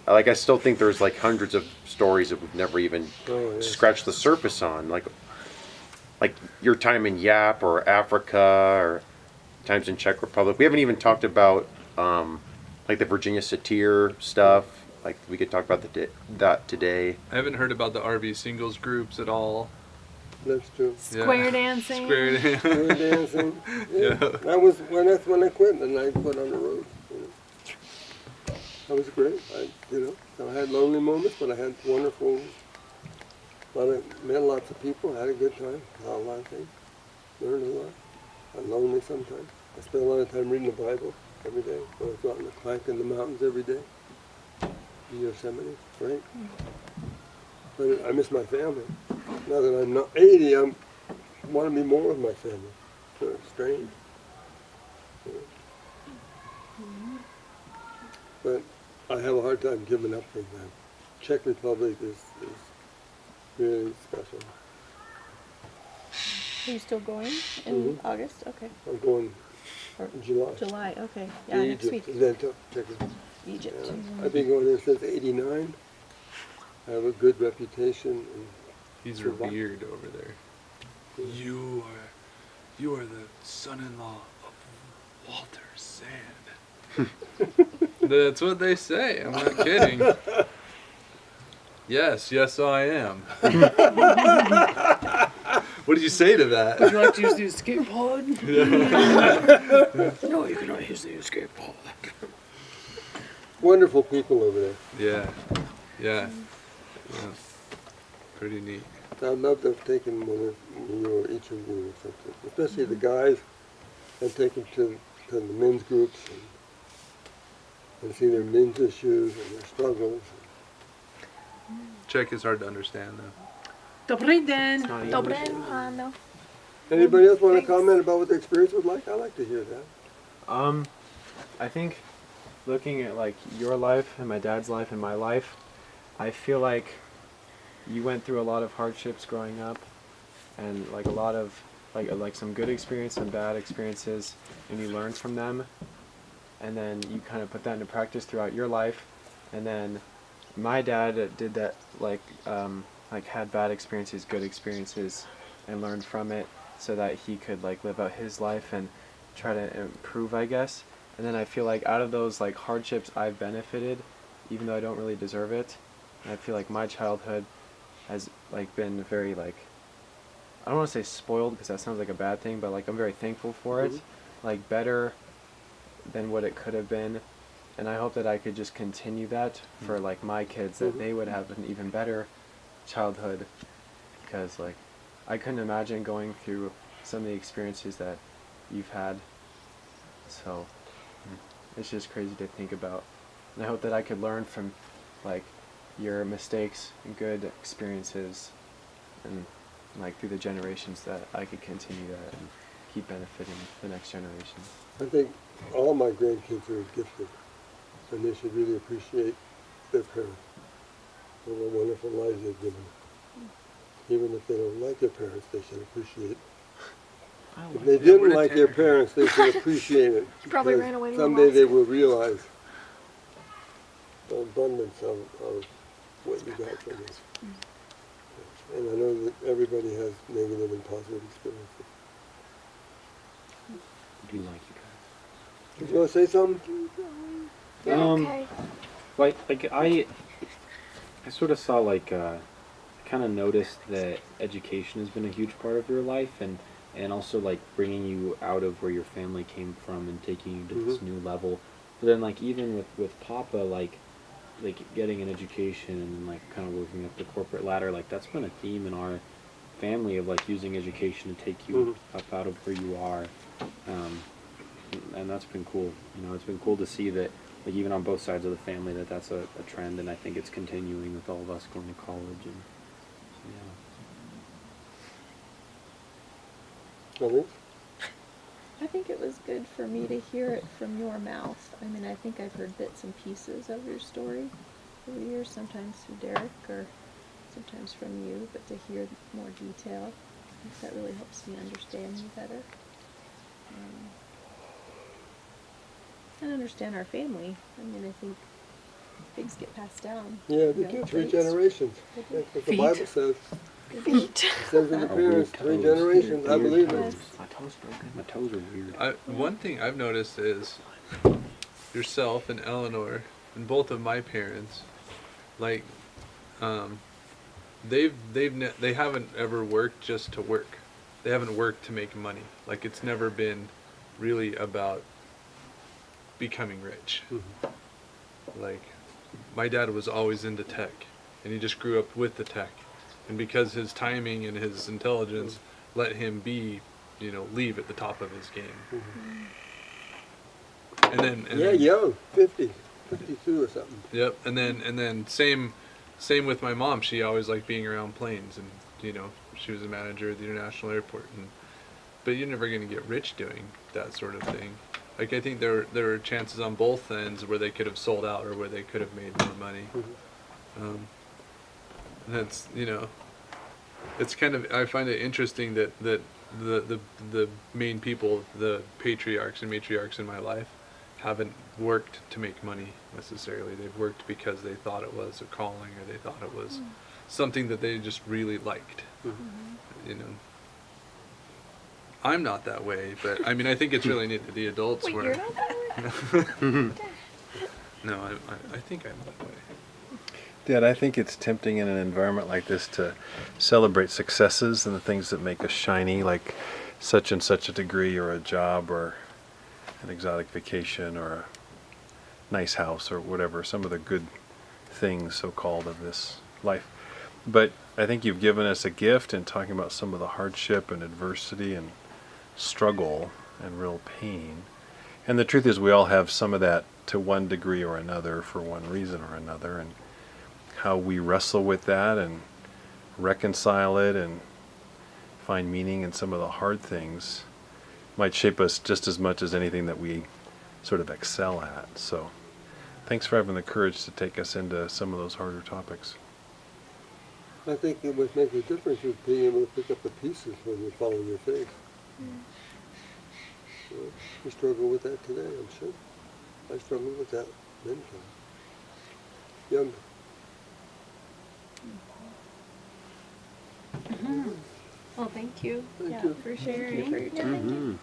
like I still think there's like hundreds of stories that we've never even Oh, yes. scratched the surface on. Like your time in Yap or Africa or times in Czech Republic. We haven't even talked about like the Virginia Satir stuff. Like we could talk about that today. I haven't heard about the RV singles groups at all. That's true. Square dancing. Square Square dancing. Yeah. Yeah. That's when I quit, and I put on the road. You know. That was great. I had lonely moments, but I had wonderful. Met lots of people. Had a good time. Saw a lot of things. Learned a lot. I'm lonely sometimes. I spent a lot of time reading the Bible every day. I was out in the hike in the mountains every day. In Yosemite, right? But I miss my family. Now that I'm not 80, I want to be more with my family. So it's strange. But I have a hard time giving up from that. Czech Republic is really special. Are you still going in Mhm. August? Okay. I'm going Or in July. July. Okay. to Yeah, next Egypt, week. and then to Czech Republic. Egypt. I've been going there since '89. I have a good reputation. And He's Survive. revered over there. You are the son-in-law of Walter Sand. That's what they say. I'm not kidding. Yes, I am. What did you say to that? Would you like to use the escape pod? No, you cannot use the escape pod. wonderful people over there. Yeah. Pretty neat. I'd love to have taken one of you or each of you or something, especially the guys, and take them to the men's groups and see their men's issues and their struggles. Czech is hard to understand though. Dobry den. Dobre ráno. Anybody else want to Thanks. comment about what the experience was like? I'd like to hear that. I think looking at like your life and my dad's life and my life, I feel like you went through a lot of hardships growing up, and like a lot of like some good experience and bad experiences, and you learned from them, and then you kind of put that into practice throughout your life. And then my dad did that, like had bad experiences, good experiences, and learned from it so that he could like live out his life and try to improve, I guess. And then I feel like out of those like hardships I've benefited, even though I don't really deserve it. And I feel like my childhood has like been very like, I don't want to say spoiled because that sounds like a bad thing, but like I'm very thankful for it. Like better than what it could have been. And I hope that I could just continue that for like my kids, that they would have an even better childhood, because like I couldn't imagine going through some of the experiences that you've had. So it's just crazy to think about. And I hope that I could learn from like your mistakes and good experiences, and like through the generations, that I could continue that and keep benefiting the next generation. I think all my grandkids are gifted, and they should really appreciate their parents for the wonderful lives they've given. Even if they don't like their parents, they should appreciate. If they didn't like their parents, they should appreciate it. She probably because ran away to someday they Alaska. will realize the abundance of what you got from this. And I know that everybody has negative and positive experiences. Do you like you Did you want to say something? You're Um, okay. like I sort of saw kind of noticed that education has been a huge part of your life, and also like bringing you out of where your family came from and taking you to this new level. But then like even with Papa, like getting an education and like kind of working up the corporate ladder, like that's been a theme in our family of like using education to take you up out of where you are. And that's been cool. You know, it's been cool to see that, like even on both sides of the family, that's a trend, and I think it's continuing with all of us going to college. And Nothing? I think it was good for me to hear it from your mouth. I mean, I think I've heard bits and pieces of your story over the years, sometimes through Derek or sometimes from you, but to hear more detail, I think that really helps me understand you better. And understand our family. I mean, I think things get passed down. Yeah, they Yeah, do, 3 feet. generations. They do. That's what the Feet. Bible says. Feet. It says in the Oh, weird parents, 3 toes. generations. I Weird believe toes. it. My toes broken. My toes are weird. One thing I've noticed is yourself and Eleanor and both of my parents, like, they haven't ever worked just to work. They haven't worked to make money. Like, it's never been really about becoming rich. Like, my dad was always into tech, and he just grew up with the tech, and because his timing and his intelligence let him be, leave at the top of his game. And then Yeah, young, 50, 52 or something. Yep, and then same with my mom. She always liked being around planes, and she was a manager at the international airport. But you're never going to get rich doing that sort of thing. Like, I think there were chances on both ends where they could have sold out or where they could have made more money. And that's it's kind of, I find it interesting that the main people, the patriarchs and matriarchs in my life, haven't worked to make money necessarily. They've worked because they thought it was a calling, or they thought it was something that they just really liked. I'm not that way, but I mean, I think it's really neat that the adults Wait, were. you're not that way? No, I think I'm that way. Dad, I think it's tempting in an environment like this to celebrate successes and the things that make us shiny, like such and such a degree or a job or an exotic vacation or a nice house or whatever, some of the good things so-called of this life. But I think you've given us a gift in talking about some of the hardship and adversity and struggle and real pain. And the truth is we all have some of that to one degree or another for one reason or another, and how we wrestle with that and reconcile it and find meaning in some of the hard things might shape us just as much as anything that we sort of excel at. So thanks for having the courage to take us into some of those harder topics. I think it would make a difference with being able to pick up the pieces when you're following your faith. We struggle with that today, I'm sure. I struggled with that many times. Young. Well, thank you Thank Yeah, you. for sharing. For your time. Mhm.